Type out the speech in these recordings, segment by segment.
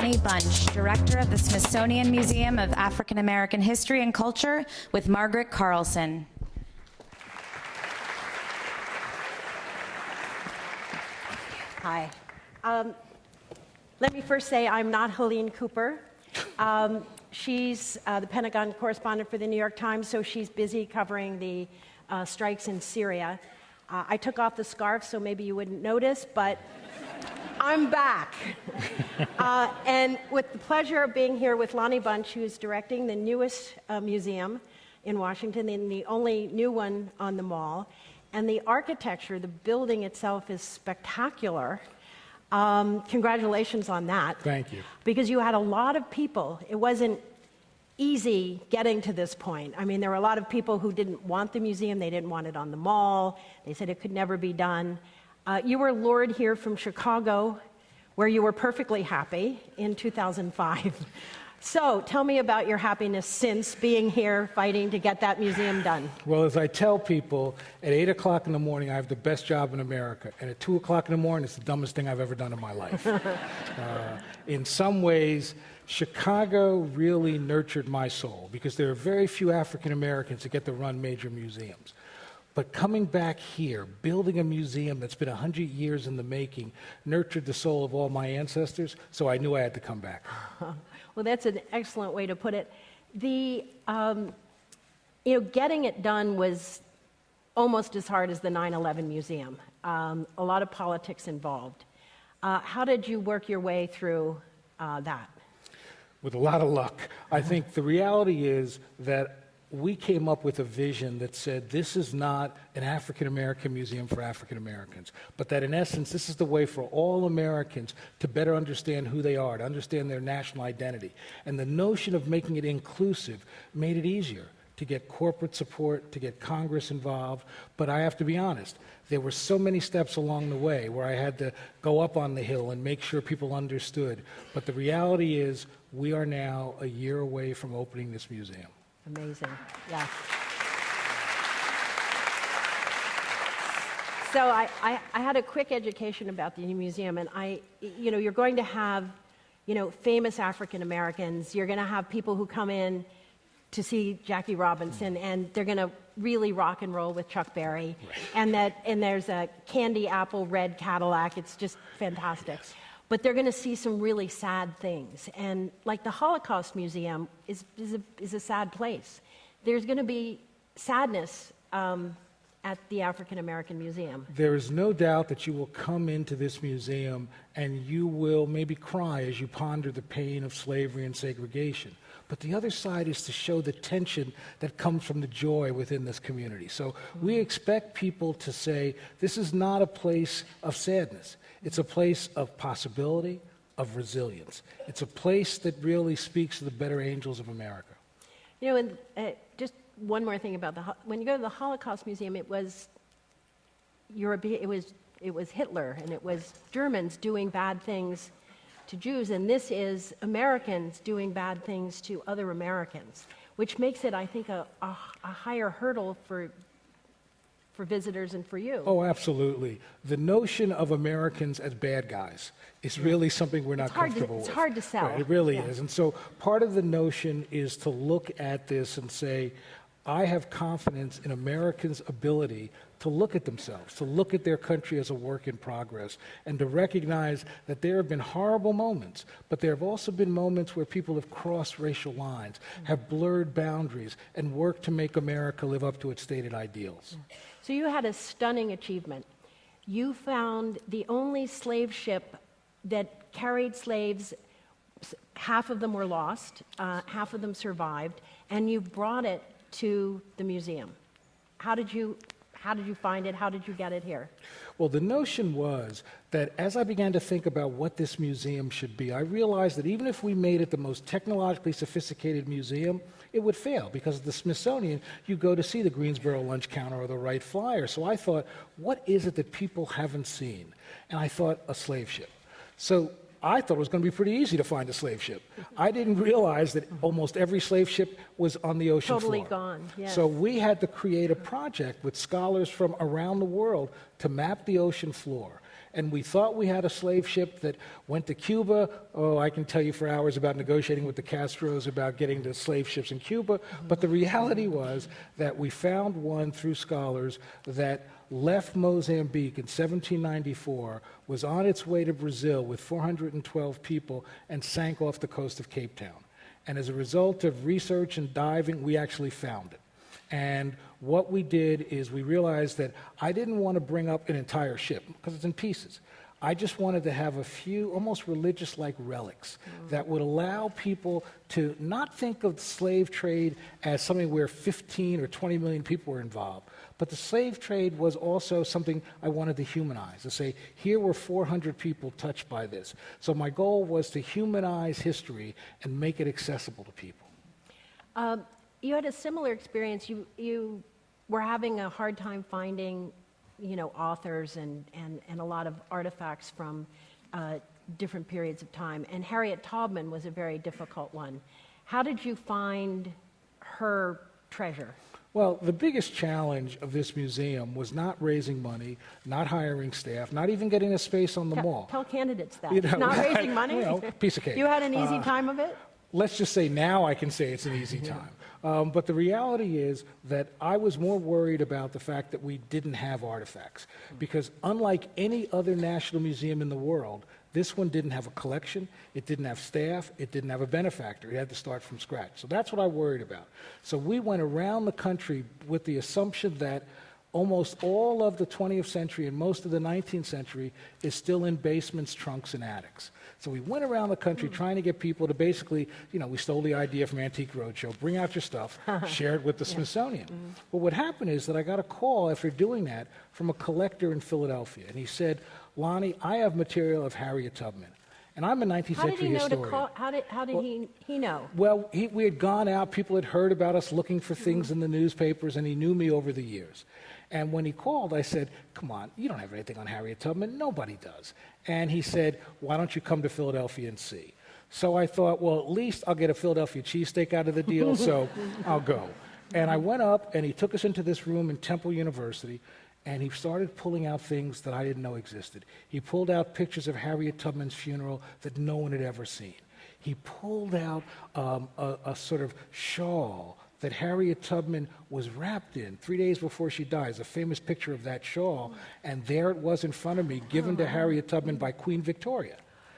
Lonnie Bunch, Director of the Smithsonian Museum of African American History and Culture, with Margaret Carlson. Hi. Let me first say I'm not Helene Cooper. She's the Pentagon correspondent for the New York Times, so she's busy covering the strikes in Syria. I took off the scarf, so maybe you wouldn't notice, but I'm back. And with the pleasure of being here with Lonnie Bunch, who's directing the newest museum in Washington, and the only new one on the Mall. And the architecture, the building itself is spectacular. Congratulations on that. Thank you. Because you had a lot of people. It wasn't easy getting to this point. I mean, there were a lot of people who didn't want the museum. They didn't want it on the Mall. They said it could never be done. You were lured here from Chicago, where you were perfectly happy in 2005. So tell me about your happiness since being here fighting to get that museum done. Well, as I tell people, at 8 o'clock in the morning, I have the best job in America. And at 2 o'clock in the morning, it's the dumbest thing I've ever done in my life. In some ways, Chicago really nurtured my soul because there are very few African Americans that get to run major museums. But coming back here, building a museum that's been 100 years in the making, nurtured the soul of all my ancestors, so I knew I had to come back. Well, that's an excellent way to put it. Getting it done was almost as hard as the 9/11 museum. A lot of politics involved. How did you work your way through that? With a lot of luck. I think the reality is that we came up with a vision that said this is not an African American museum for African Americans, but that in essence this is the way for all Americans to better understand who they are, to understand their national identity. And the notion of making it inclusive made it easier to get corporate support, to get Congress involved. But I have to be honest, there were so many steps along the way where I had to go up on the hill and make sure people understood. But the reality is we are now a year away from opening this museum. Amazing, yeah. So I had a quick education about the museum, and you're going to have, famous African Americans. You're going to have people who come in to see Jackie Robinson, and they're going to really rock and roll with Chuck Berry. Right. And there's a candy apple red Cadillac. It's just fantastic. But they're going to see some really sad things. And like the Holocaust Museum is a sad place. There's going to be sadness at the African American Museum. There is no doubt that you will come into this museum and you will maybe cry as you ponder the pain of slavery and segregation. But the other side is to show the tension that comes from the joy within this community. So we expect people to say, this is not a place of sadness. It's a place of possibility, of resilience. It's a place that really speaks to the better angels of America. And just one more thing about when you go to the Holocaust Museum, it was Hitler and it was Germans doing bad things to Jews, and this is Americans doing bad things to other Americans, which makes it, I think, a higher hurdle for visitors and for you. Oh, absolutely. The notion of Americans as bad guys is really something we're not comfortable with. It's hard to sell. Right, it really is. And so part of the notion is to look at this and say, I have confidence in Americans' ability to look at themselves, to look at their country as a work in progress, and to recognize that there have been horrible moments, but there have also been moments where people have crossed racial lines, have blurred boundaries, and worked to make America live up to its stated ideals. So you had a stunning achievement. You found the only slave ship that carried slaves. Half of them were lost, half of them survived, and you brought it to the museum. How did you find it? How did you get it here? Well, the notion was that as I began to think about what this museum should be, I realized that even if we made it the most technologically sophisticated museum, it would fail because at the Smithsonian, you go to see the Greensboro lunch counter or the Wright Flyer. So I thought, what is it that people haven't seen? And I thought, a slave ship. So I thought it was going to be pretty easy to find a slave ship. I didn't realize that almost every slave ship was on the ocean floor. Totally gone, yes. So we had to create a project with scholars from around the world to map the ocean floor And we thought we had a slave ship that went to Cuba. Oh, I can tell you for hours about negotiating with the Castros about getting the slave ships in Cuba. But the reality was that we found one through scholars that left Mozambique in 1794, was on its way to Brazil with 412 people, and sank off the coast of Cape Town. And as a result of research and diving, we actually found it. And what we did is we realized that I didn't want to bring up an entire ship because it's in pieces. I just wanted to have a few almost religious-like relics that would allow people to not think of the slave trade as something where 15 or 20 million people were involved, but the slave trade was also something I wanted to humanize, to say, here were 400 people touched by this. So my goal was to humanize history and make it accessible to people. You had a similar experience. You were having a hard time finding, authors and a lot of artifacts from different periods of time. And Harriet Tubman was a very difficult one. How did you find her treasure? Well, the biggest challenge of this museum was not raising money, not hiring staff, not even getting a space on the mall. Tell candidates that. Not raising money? Piece of cake. You had an easy time of it? Let's just say now I can say it's an easy time. But the reality is that I was more worried about the fact that we didn't have artifacts. Because unlike any other national museum in the world, this one didn't have a collection, it didn't have staff, it didn't have a benefactor. It had to start from scratch. So that's what I worried about. So we went around the country with the assumption that almost all of the 20th century and most of the 19th century is still in basements, trunks, and attics. So we went around the country trying to get people to basically, we stole the idea from Antique Roadshow, bring out your stuff, share it with the Smithsonian. Well, what happened is that I got a call after doing that from a collector in Philadelphia, and he said, Lonnie, I have material of Harriet Tubman. And I'm a 19th century historian. How did he know? Well, we had gone out, people had heard about us looking for things in the newspapers, and he knew me over the years. And when he called, I said, come on, you don't have anything on Harriet Tubman. Nobody does. And he said, why don't you come to Philadelphia and see? So I thought, well, at least I'll get a Philadelphia cheesesteak out of the deal, so I'll go. And I went up, and he took us into this room in Temple University, and he started pulling out things that I didn't know existed. He pulled out pictures of Harriet Tubman's funeral that no one had ever seen. He pulled out a sort of shawl that Harriet Tubman was wrapped in 3 days before she dies, a famous picture of that shawl, and there it was in front of me, given to Harriet Tubman by Queen Victoria.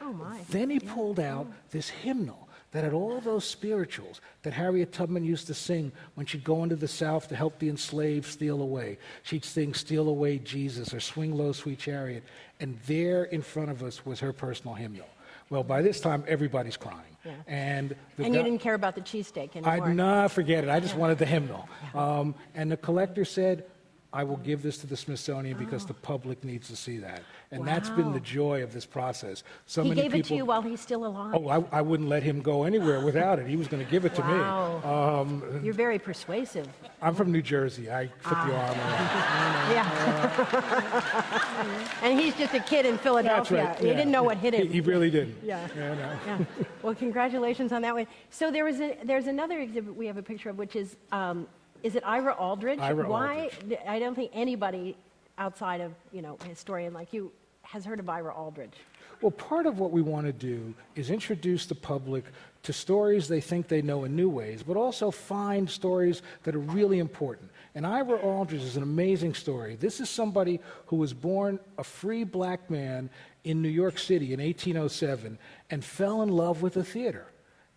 Oh, my. Then he pulled out this hymnal that had all those spirituals that Harriet Tubman used to sing when she'd go into the South to help the enslaved steal away. She'd sing, "Steal Away, Jesus," or "Swing Low, Sweet Chariot," and there in front of us was her personal hymnal. Well, by this time, everybody's crying. Yeah. And you didn't care about the cheesesteak anymore. Nah, forget it. I just wanted the hymnal. And the collector said, I will give this to the Smithsonian because the public needs to see that. And that's been the joy of this process. So He many gave people, it to you while he's still alive. Oh, I wouldn't let him go anywhere without it. He was going to give it to me. You're very persuasive. I'm from New Jersey. I put the arm around. Yeah. And he's just a kid in Philadelphia. That's right. He didn't know what hit him. He really didn't. Yeah. No. Well, congratulations on that one. So there's another exhibit we have a picture of, which is it IRA Aldridge? Aldridge. I don't think anybody outside of, a historian like you has heard of IRA Aldridge. Well, part of what we want to do is introduce the public to stories they think they know in new ways, but also find stories that are really important. And IRA Aldridge is an amazing story. This is somebody who was born a free black man in New York City in 1807 and fell in love with the theater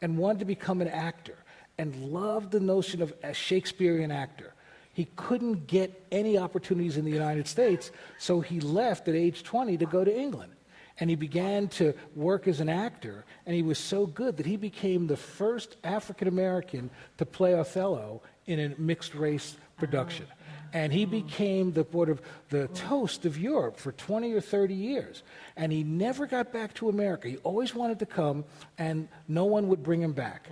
and wanted to become an actor and loved the notion of a Shakespearean actor. He couldn't get any opportunities in the United States, so he left at age 20 to go to England. And he began to work as an actor, and he was so good that he became the first African-American to play Othello in a mixed-race production. And he became the toast of Europe for 20 or 30 years. And he never got back to America. He always wanted to come, and no one would bring him back.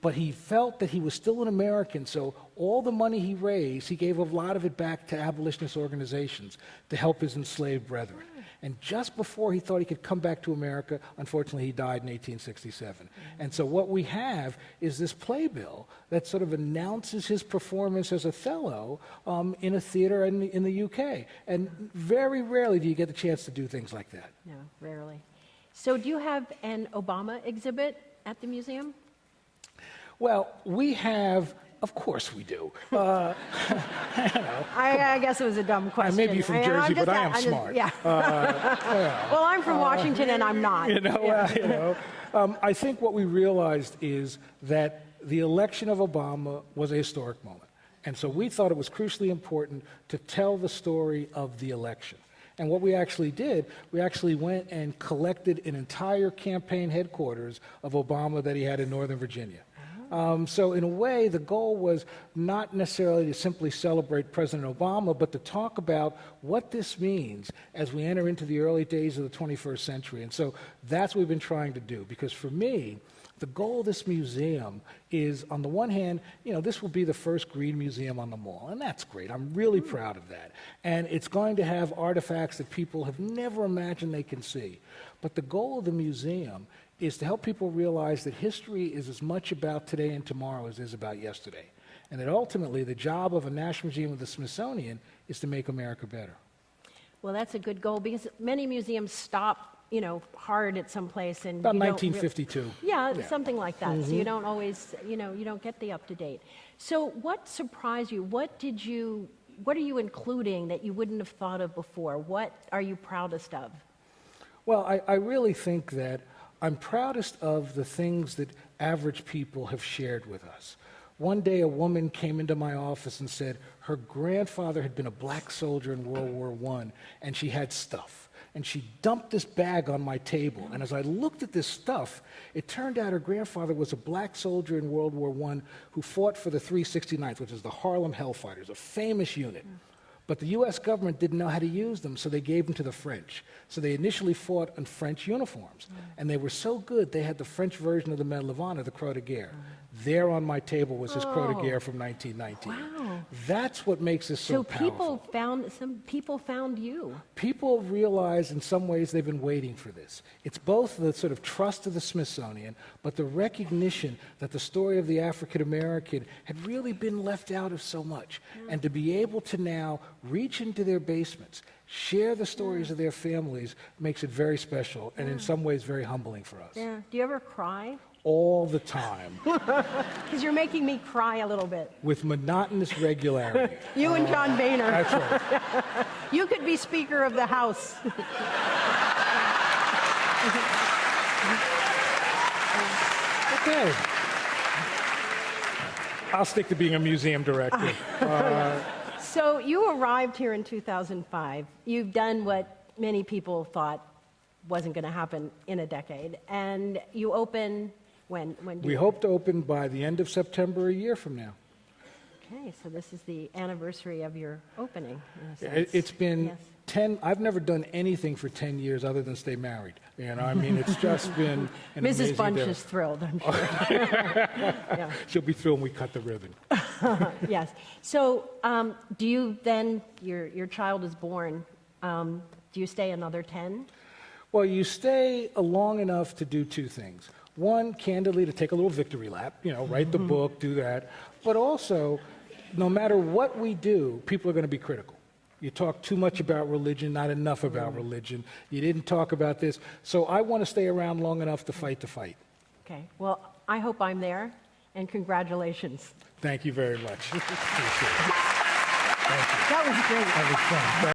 But he felt that he was still an American, so all the money he raised, he gave a lot of it back to abolitionist organizations to help his enslaved brethren. And just before he thought he could come back to America, unfortunately, he died in 1867. And so what we have is this playbill that sort of announces his performance as Othello in a theater in the UK. And very rarely do you get the chance to do things like that. No, rarely. So do you have an Obama exhibit at the museum? Well, we have, of course we do. You know, I guess it was a dumb question. I may be from Jersey, but I am smart. Yeah. Well, I'm from Washington, and I'm not. I think what we realized is that the election of Obama was a historic moment. And so we thought it was crucially important to tell the story of the election. And what we actually did, we actually went and collected an entire campaign headquarters of Obama that he had in Northern Virginia. So in a way, the goal was not necessarily to simply celebrate President Obama, but to talk about what this means as we enter into the early days of the 21st century. And so that's what we've been trying to do, because for me, the goal of this museum is, on the one hand, this will be the first green museum on the mall, and that's great. I'm really proud of that. And it's going to have artifacts that people have never imagined they can see. But the goal of the museum is to help people realize that history is as much about today and tomorrow as it is about yesterday. And that ultimately the job of a National Museum of the Smithsonian is to make America better. Well, that's a good goal, because many museums stop, hard at some place. And About 1952. Yeah, something like that. So you don't always, you don't get the up-to-date. So what surprised you? What are you including that you wouldn't have thought of before? What are you proudest of? Well, I really think that I'm proudest of the things that average people have shared with us. One day a woman came into my office and said her grandfather had been a black soldier in World War I, and she had stuff. And she dumped this bag on my table. And as I looked at this stuff, it turned out her grandfather was a black soldier in World War I who fought for the 369th, which is the Harlem Hellfighters, a famous unit. But the U.S. government didn't know how to use them, so they gave them to the French. So they initially fought in French uniforms. And they were so good, they had the French version of the Medal of Honor, the Croix de Guerre. There on my table was his Croix de Guerre from 1919. Wow. That's what makes this so powerful. Some people found you. People realize in some ways they've been waiting for this. It's both the sort of trust of the Smithsonian, but the recognition that the story of the African American had really been left out of so much. And to be able to now reach into their basements, share the stories of their families, makes it very special and in some ways very humbling for us. Yeah. Do you ever cry? All the time. Because you're making me cry a little bit. With monotonous regularity. You and John Boehner. That's right. You could be Speaker of the House. Okay. I'll stick to being a museum director. So you arrived here in 2005. You've done what many people thought wasn't going to happen in a decade. And you open when? We hope to open by the end of September a year from now. Okay, so this is the anniversary of your opening. In a sense. It's been Yes. 10, I've never done anything for 10 years other than stay married. It's just been an amazing Mrs. Bunch day. is thrilled, I'm sure. Yeah. She'll be thrilled when we cut the ribbon. Yes. So do you then, your child is born, do you stay another 10? Well, you stay long enough to do two things. One, candidly, to take a little victory lap, write the book, do that. But also, no matter what we do, people are going to be critical. You talk too much about religion, not enough about religion. You didn't talk about this. So I want to stay around long enough to fight the fight. Okay. Well, I hope I'm there, and congratulations. Thank you very much. Appreciate it. Thank you. That was great. That was fun.